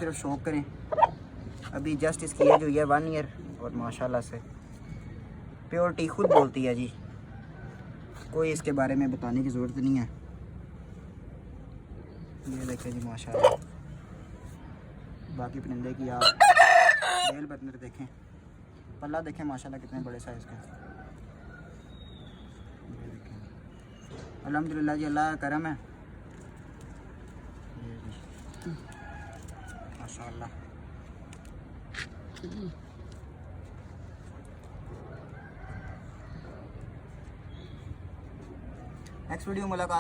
सिर्फ शौक करें। अभी जस्ट इसकी एज हुई है 1 ईयर और माशाल्लाह से प्योरिटी खुद बोलती है जी, कोई इसके बारे में बताने की ज़रूरत नहीं है। ये देखें जी माशाल्लाह। बाकी परिंदे की आप मेल बटनर देखें, पल्ला देखें माशाल्लाह कितने बड़े साइज़ का। ये देखें अल्हम्दुलिल्लाह जी, अल्लाह का करम है। ये जी माशाल्लाह। नेक्स्ट वीडियो मुलाकात।